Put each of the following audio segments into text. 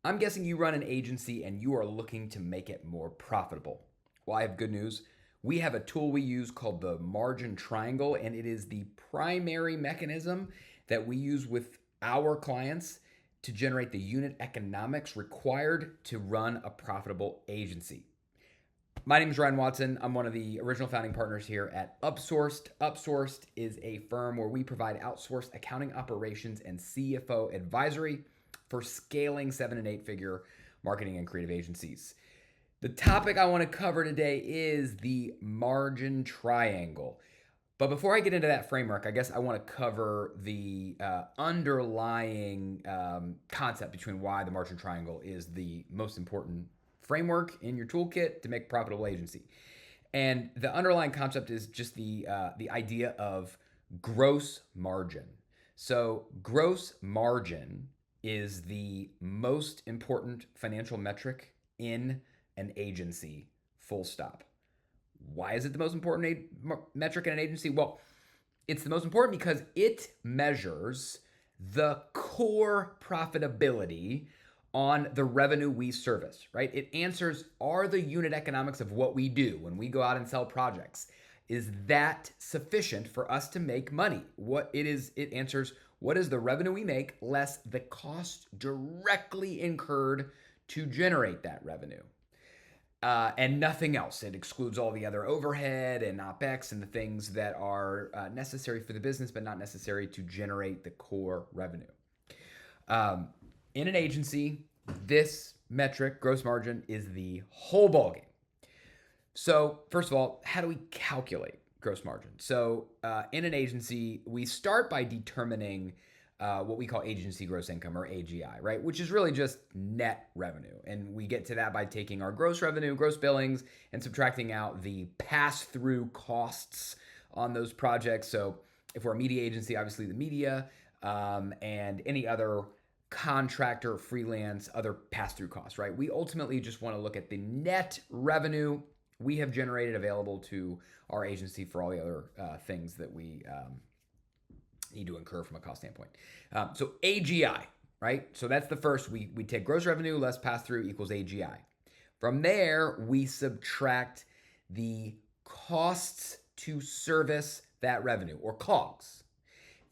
I'm guessing you run an agency and you are looking to make it more profitable. Well, I have good news. We have a tool we use called the margin triangle, and it is the primary mechanism that we use with our clients to generate the unit economics required to run a profitable agency. My name is Ryan Watson. I'm one of the original founding partners here at Upsourced. Upsourced is a firm where we provide outsourced accounting operations and CFO advisory for scaling 7 and 8 figure marketing and creative agencies. The topic I want to cover today is the margin triangle. But before I get into that framework, I guess I want to cover the underlying concept between why the margin triangle is the most important framework in your toolkit to make a profitable agency. And the underlying concept is just the idea of gross margin. So gross margin is the most important financial metric in an agency, full stop. Why is it the most important metric in an agency? Well, it's the most important because it measures the core profitability on the revenue we service, right? It answers, are the unit economics of what we do when we go out and sell projects, is that sufficient for us to make money? It answers, what is the revenue we make less the cost directly incurred to generate that revenue? And nothing else. It excludes all the other overhead and OpEx and the things that are necessary for the business, but not necessary to generate the core revenue. In an agency, this metric, gross margin, is the whole ballgame. So, first of all, how do we calculate gross margin? So, in an agency, we start by determining what we call agency gross income, or AGI, right? Which is really just net revenue. And we get to that by taking our gross revenue, gross billings, and subtracting out the pass-through costs on those projects. So if we're a media agency, obviously the media and any other contractor, freelance, other pass-through costs, right? We ultimately just want to look at the net revenue we have generated available to our agency for all the other things that we need to incur from a cost standpoint. So AGI, right? So that's the first. We take gross revenue less pass-through equals AGI. From there, we subtract the costs to service that revenue, or COGS.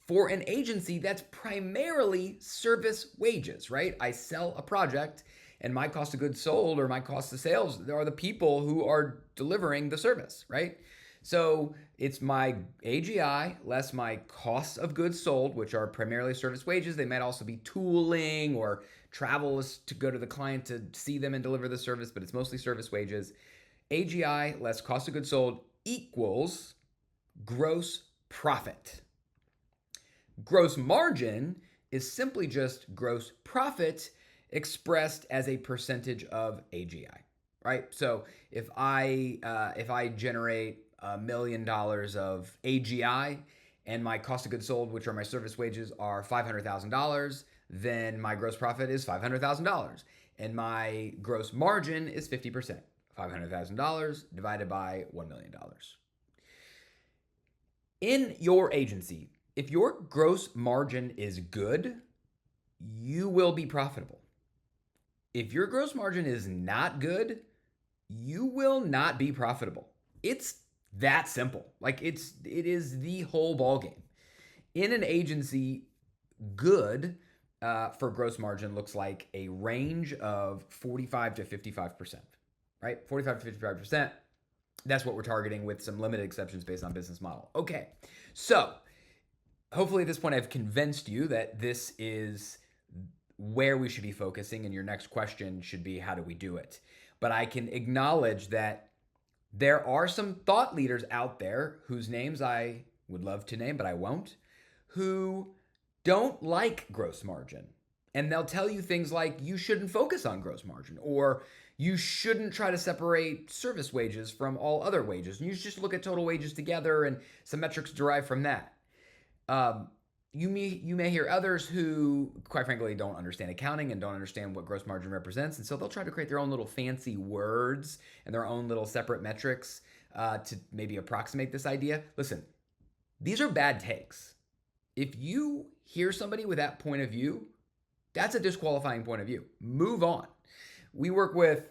For an agency, that's primarily service wages, right? I sell a project and my cost of goods sold or my cost of sales are the people who are delivering the service, right? So it's my AGI less my costs of goods sold, which are primarily service wages. They might also be tooling or travel to go to the client to see them and deliver the service, but it's mostly service wages. AGI less cost of goods sold equals gross profit. Gross margin is simply just gross profit expressed as a percentage of AGI, right? So if I generate $1 million of AGI and my cost of goods sold, which are my service wages, are $500,000, then my gross profit is $500,000 and my gross margin is 50%. $500,000 divided by $1 million. In your agency, if your gross margin is good, you will be profitable. If your gross margin is not good, you will not be profitable. It's that simple. Like it is the whole ballgame. In an agency, good for gross margin looks like a range of 45 to 55%, right? 45 to 55%. That's what we're targeting with some limited exceptions based on business model. Okay, so hopefully at this point I've convinced you that this is where we should be focusing, and your next question should be, how do we do it? But I can acknowledge that there are some thought leaders out there whose names I would love to name, but I won't, who don't like gross margin. And they'll tell you things like, you shouldn't focus on gross margin, or you shouldn't try to separate service wages from all other wages. And you should just look at total wages together and some metrics derived from that. You may hear others who, quite frankly, don't understand accounting and don't understand what gross margin represents. And so they'll try to create their own little fancy words and their own little separate metrics to maybe approximate this idea. Listen, these are bad takes. If you hear somebody with that point of view, That's a disqualifying point of view. Move on. We work with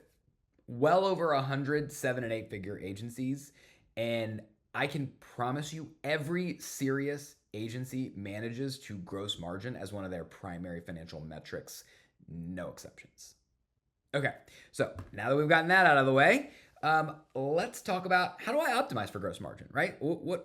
well over 100 7 and 8 figure agencies, and I can promise you every serious agency manages to gross margin as one of their primary financial metrics, no exceptions. Okay, so now that we've gotten that out of the way, let's talk about how do I optimize for gross margin, right? What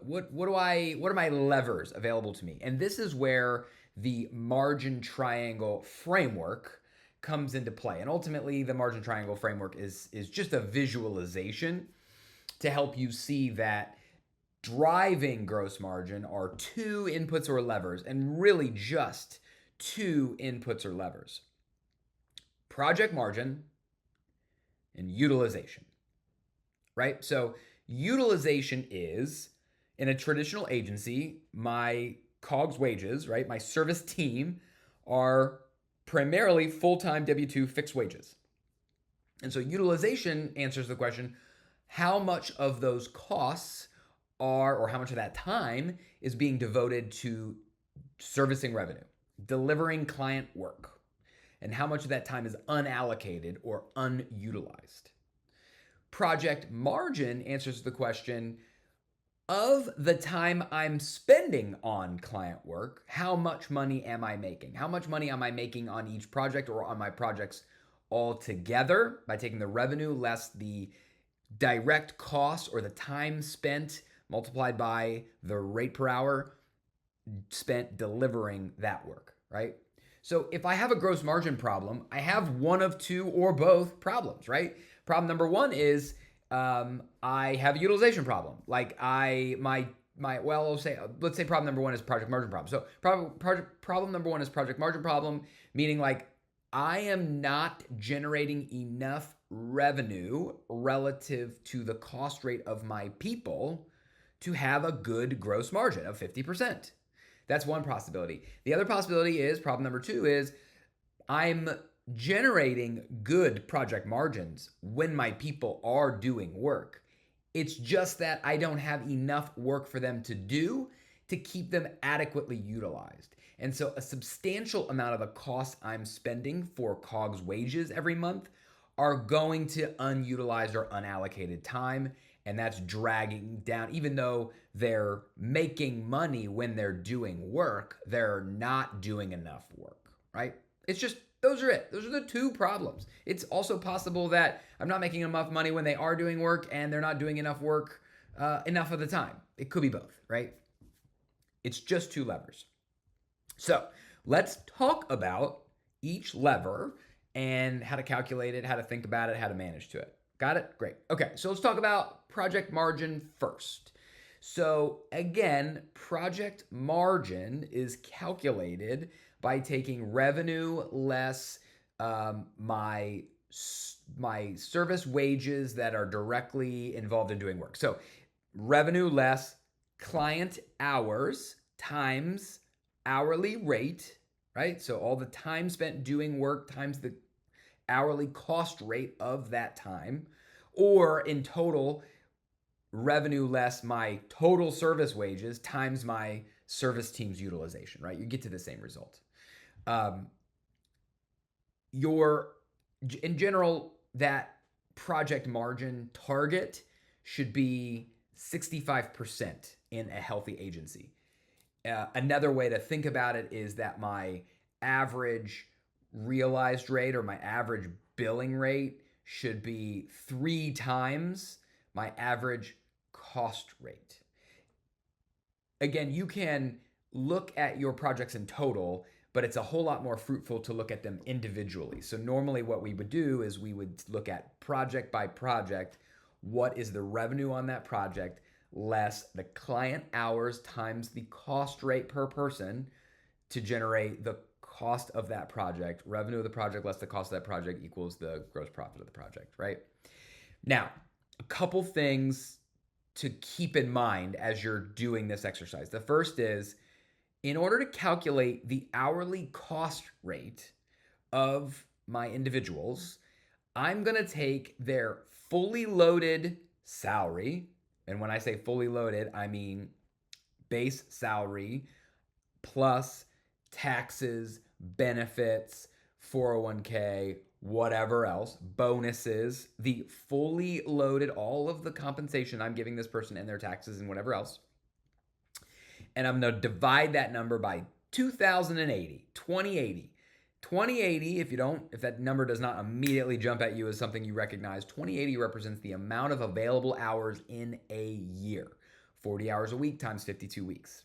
are my levers available to me? And this is where the margin triangle framework comes into play. And ultimately, the margin triangle framework is just a visualization to help you see that driving gross margin are two inputs or levers, and really just two inputs or levers: project margin and utilization, right? So utilization is, in a traditional agency, my COGS wages, right? My service team are primarily full-time W-2 fixed wages. And so utilization answers the question, how much of those costs are, or how much of that time is being devoted to servicing revenue, delivering client work, and how much of that time is unallocated or unutilized. Project margin answers the question, of the time I'm spending on client work, how much money am I making? How much money am I making on each project or on my projects all together by taking the revenue less the direct cost or the time spent multiplied by the rate per hour spent delivering that work, right? So if I have a gross margin problem, I have one of two or both problems, right? Problem number one is I have a utilization problem. Like let's say problem number one is project margin problem. So problem number one is project margin problem, meaning like I am not generating enough revenue relative to the cost rate of my people to have a good gross margin of 50%. That's one possibility. The other possibility is, problem number two is, I'm generating good project margins when my people are doing work. It's just that I don't have enough work for them to do to keep them adequately utilized. And so a substantial amount of the costs I'm spending for COGS wages every month are going to unutilized or unallocated time. And that's dragging down, even though they're making money when they're doing work, they're not doing enough work, right? It's just, those are it. Those are the two problems. It's also possible that I'm not making enough money when they are doing work and they're not doing enough work enough of the time. It could be both, right? It's just two levers. So let's talk about each lever and how to calculate it, how to think about it, how to manage to it. Got it? Great. Okay, so let's talk about project margin first. So again, project margin is calculated by taking revenue less my service wages that are directly involved in doing work. So revenue less client hours times hourly rate, right? So all the time spent doing work times the hourly cost rate of that time, or in total, revenue less my total service wages times my service team's utilization, right? You get to the same result. In general, that project margin target should be 65% in a healthy agency. Another way to think about it is that my average realized rate or my average billing rate should be 3 times my average cost rate. Again, you can look at your projects in total, but it's a whole lot more fruitful to look at them individually. So normally what we would do is we would look at project by project, what is the revenue on that project, less the client hours times the cost rate per person to generate the cost of that project. Revenue of the project less the cost of that project equals the gross profit of the project, right? Now, a couple things to keep in mind as you're doing this exercise. The first is, in order to calculate the hourly cost rate of my individuals, I'm going to take their fully loaded salary. And when I say fully loaded, I mean base salary plus taxes, benefits, 401k, whatever else, bonuses, the fully loaded, all of the compensation I'm giving this person and their taxes and whatever else. And I'm going to divide that number by 2080, 2080. 2080, if that number does not immediately jump at you as something you recognize, 2080 represents the amount of available hours in a year. 40 hours a week times 52 weeks.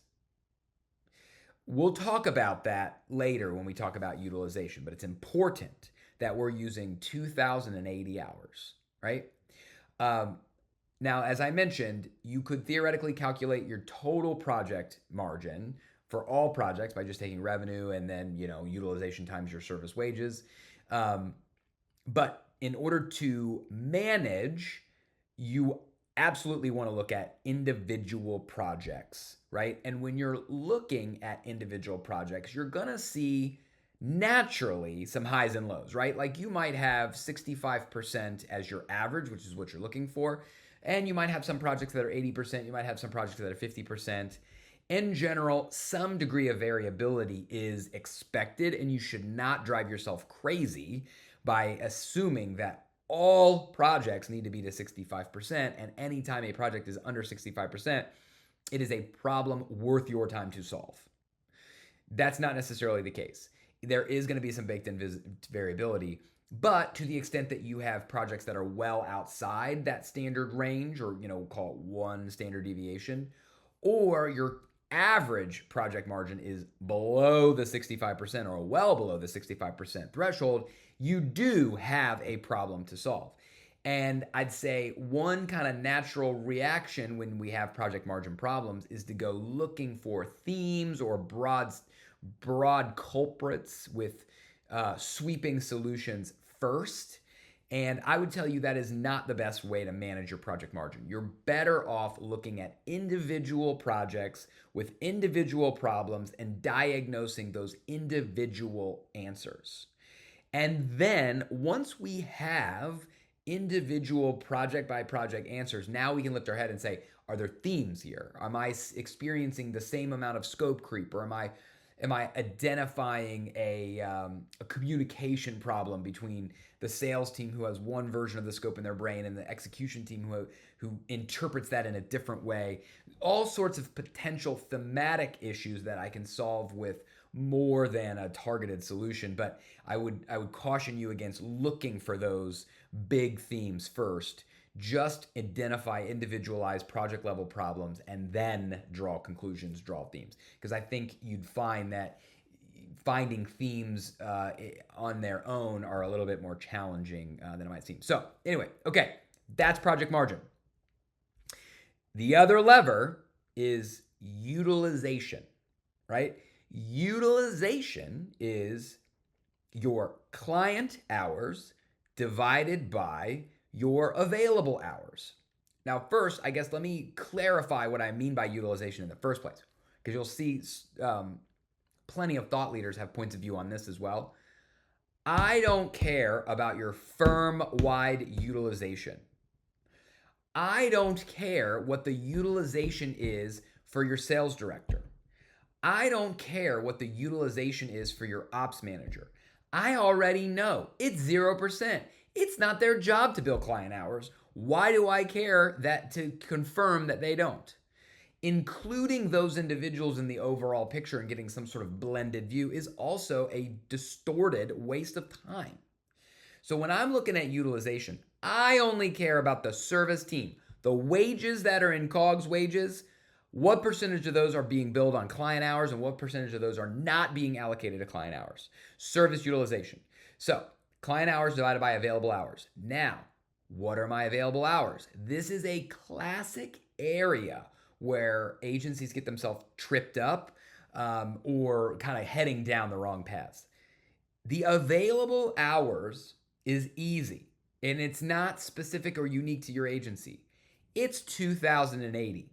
We'll talk about that later when we talk about utilization, but it's important that we're using 2080 hours, right? Now, as I mentioned, you could theoretically calculate your total project margin for all projects by just taking revenue and then, utilization times your service wages. But in order to manage, you absolutely want to look at individual projects, right? And when you're looking at individual projects, you're going to see naturally some highs and lows, right? Like you might have 65% as your average, which is what you're looking for. And you might have some projects that are 80%. You might have some projects that are 50%. In general, some degree of variability is expected, and you should not drive yourself crazy by assuming that all projects need to be to 65%. And anytime a project is under 65%, it is a problem worth your time to solve. That's not necessarily the case. There is going to be some baked in variability, but to the extent that you have projects that are well outside that standard range, or call it one standard deviation, or your average project margin is below the 65% or well below the 65% threshold, you do have a problem to solve. And I'd say one kind of natural reaction when we have project margin problems is to go looking for themes or broad culprits with sweeping solutions first. And I would tell you that is not the best way to manage your project margin. You're better off looking at individual projects with individual problems and diagnosing those individual answers. And then once we have individual project by project answers, now we can lift our head and say, are there themes here? Am I experiencing the same amount of scope creep, or am I identifying a communication problem between the sales team who has one version of the scope in their brain and the execution team who interprets that in a different way? All sorts of potential thematic issues that I can solve with more than a targeted solution. But I would caution you against looking for those big themes first. Just identify individualized project level problems and then draw conclusions, draw themes. Because I think you'd find that finding themes on their own are a little bit more challenging than it might seem. So anyway, okay, that's project margin. The other lever is utilization, right? Utilization is your client hours divided by your available hours. Now, first, I guess let me clarify what I mean by utilization in the first place, because you'll see plenty of thought leaders have points of view on this as well. I don't care about your firm-wide utilization. I don't care what the utilization is for your sales director. I don't care what the utilization is for your ops manager. I already know it's 0%. It's not their job to bill client hours. Why do I care that to confirm that they don't? Including those individuals in the overall picture and getting some sort of blended view is also a distorted waste of time. So when I'm looking at utilization, I only care about the service team, the wages that are in COGS wages. What percentage of those are being billed on client hours and what percentage of those are not being allocated to client hours? Service utilization. So client hours divided by available hours. Now, what are my available hours? This is a classic area where agencies get themselves tripped up or kind of heading down the wrong paths. The available hours is easy, and it's not specific or unique to your agency. It's 2,080.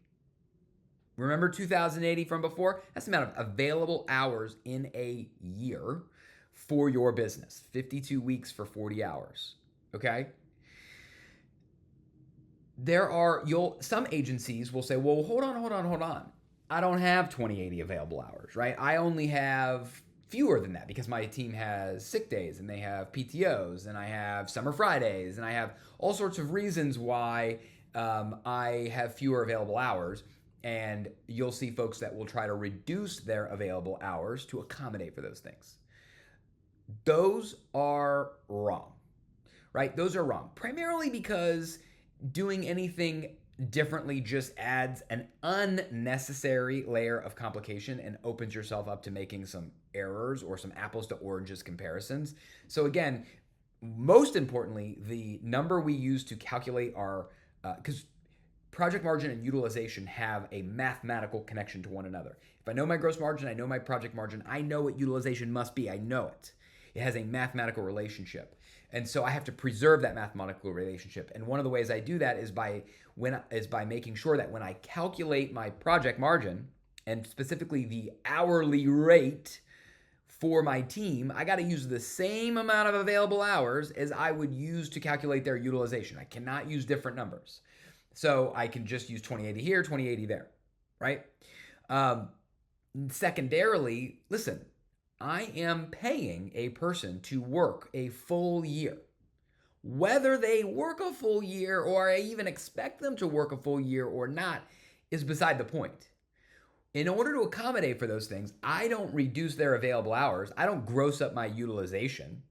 Remember 2,080 from before? That's the amount of available hours in a year for your business. 52 weeks for 40 hours, okay? Some agencies will say, well, hold on. I don't have 2080 available hours, right? I only have fewer than that because my team has sick days and they have PTOs and I have summer Fridays and I have all sorts of reasons why I have fewer available hours. And you'll see folks that will try to reduce their available hours to accommodate for those things. Those are wrong, right? Those are wrong, primarily because doing anything differently just adds an unnecessary layer of complication and opens yourself up to making some errors or some apples to oranges comparisons. So again, most importantly, the number we use to calculate our, because project margin and utilization have a mathematical connection to one another. If I know my gross margin, I know my project margin, I know what utilization must be, I know it. It has a mathematical relationship. And so I have to preserve that mathematical relationship. And one of the ways I do that is by making sure that when I calculate my project margin, and specifically the hourly rate for my team, I got to use the same amount of available hours as I would use to calculate their utilization. I cannot use different numbers. So I can just use 2080 here, 2080 there, right? Secondarily, listen, I am paying a person to work a full year. Whether they work a full year or I even expect them to work a full year or not is beside the point. In order to accommodate for those things, I don't reduce their available hours. I don't gross up my utilization.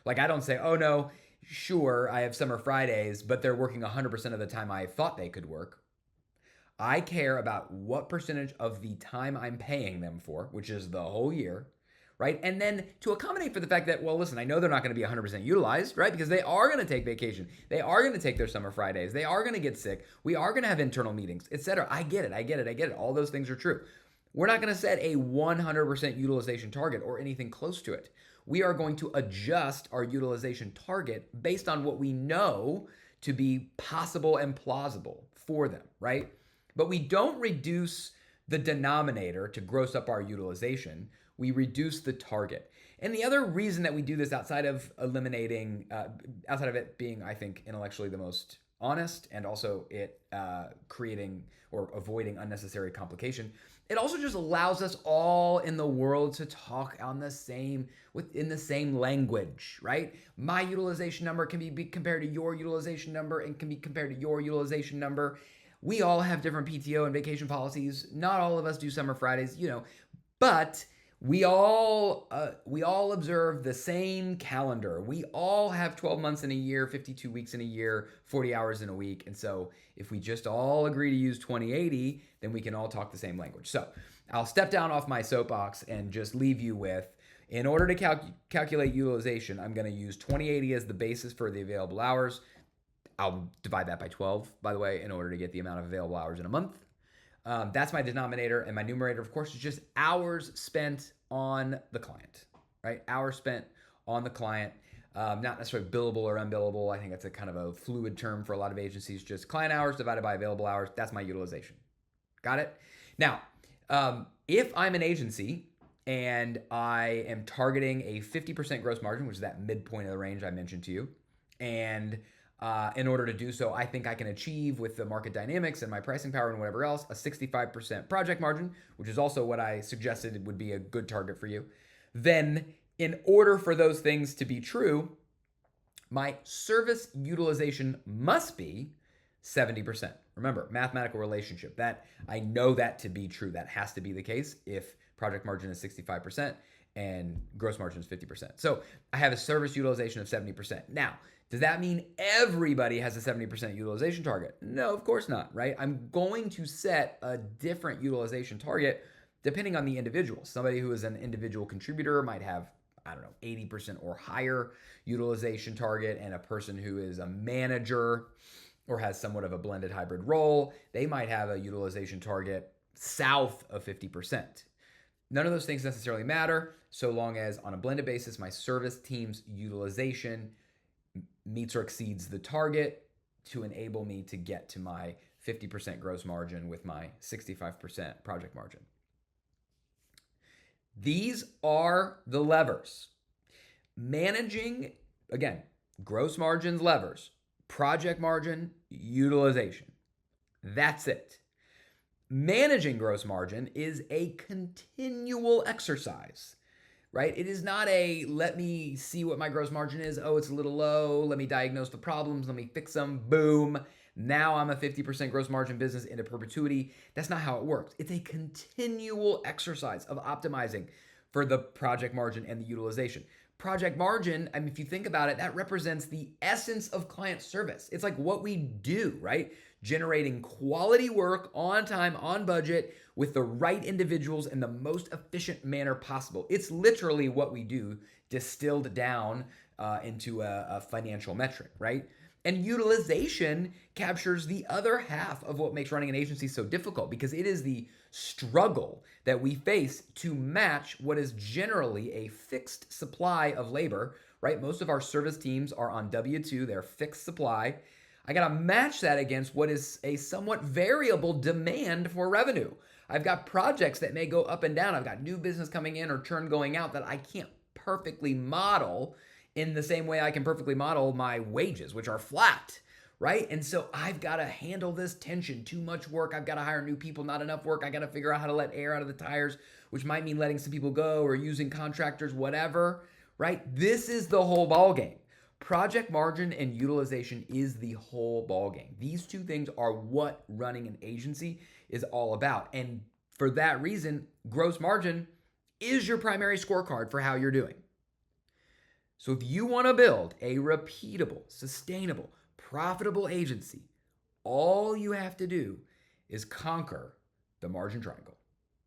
Like I don't say, oh no, sure, I have summer Fridays, but they're working 100% of the time I thought they could work. I care about what percentage of the time I'm paying them for, which is the whole year, right? And then to accommodate for the fact that, well, listen, I know they're not going to be 100% utilized, right? Because they are going to take vacation. They are going to take their summer Fridays. They are going to get sick. We are going to have internal meetings, etc. I get it. All those things are true. We're not going to set a 100% utilization target or anything close to it. We are going to adjust our utilization target based on what we know to be possible and plausible for them, right? But we don't reduce the denominator to gross up our utilization. We reduce the target. And the other reason that we do this outside of eliminating, outside of it being, I think, intellectually the most honest and also it creating or avoiding unnecessary complication, it also just allows us all in the world to talk within the same language, right? My utilization number can be compared to your utilization number and can be compared to your utilization number. We all have different PTO and vacation policies. Not all of us do summer Fridays, but we all observe the same calendar. We all have 12 months in a year, 52 weeks in a year, 40 hours in a week. And so if we just all agree to use 2080, then we can all talk the same language. So I'll step down off my soapbox and just leave you with, in order to calculate utilization, I'm going to use 2080 as the basis for the available hours. I'll divide that by 12, by the way, in order to get the amount of available hours in a month. That's my denominator, and my numerator, of course, is just hours spent on the client, right? Hours spent on the client, not necessarily billable or unbillable. I think that's a kind of a fluid term for a lot of agencies. Just client hours divided by available hours. That's my utilization. Got it? Now, if I'm an agency and I am targeting a 50% gross margin, which is that midpoint of the range I mentioned to you, and in order to do so, I think I can achieve with the market dynamics and my pricing power and whatever else, a 65% project margin, which is also what I suggested would be a good target for you. Then in order for those things to be true, my service utilization must be 70%. Remember, mathematical relationship. That I know that to be true. That has to be the case if project margin is 65% and gross margin is 50%. So I have a service utilization of 70%. Now, does that mean everybody has a 70% utilization target? No, of course not, right? I'm going to set a different utilization target depending on the individual. Somebody who is an individual contributor might have, 80% or higher utilization target, and a person who is a manager or has somewhat of a blended hybrid role, they might have a utilization target south of 50%. None of those things necessarily matter so long as on a blended basis, my service team's utilization meets or exceeds the target to enable me to get to my 50% gross margin with my 65% project margin. These are the levers. Managing, again, gross margins levers, project margin, utilization. That's it. Managing gross margin is a continual exercise. right? It is not a let me see what my gross margin is. Oh, it's a little low. Let me diagnose the problems. Let me fix them. Boom. Now I'm a 50% gross margin business into perpetuity. That's not how it works. It's a continual exercise of optimizing for the project margin and the utilization. Project margin, I mean, if you think about it, that represents the essence of client service. It's like what we do, right? Generating quality work on time, on budget, with the right individuals in the most efficient manner possible. It's literally what we do distilled down into a financial metric, right? And utilization captures the other half of what makes running an agency so difficult, because it is the struggle that we face to match what is generally a fixed supply of labor, right? Most of our service teams are on W-2, they're fixed supply. I got to match that against what is a somewhat variable demand for revenue. I've got projects that may go up and down. I've got new business coming in or churn going out that I can't perfectly model in the same way I can perfectly model my wages, which are flat, right? And so I've got to handle this tension. Too much work. I've got to hire new people, not enough work. I got to figure out how to let air out of the tires, which might mean letting some people go or using contractors, whatever, right? This is the whole ball game. Project margin and utilization is the whole ball game. These two things are what running an agency is all about. And for that reason, gross margin is your primary scorecard for how you're doing. So if you want to build a repeatable, sustainable, profitable agency, all you have to do is conquer the margin triangle.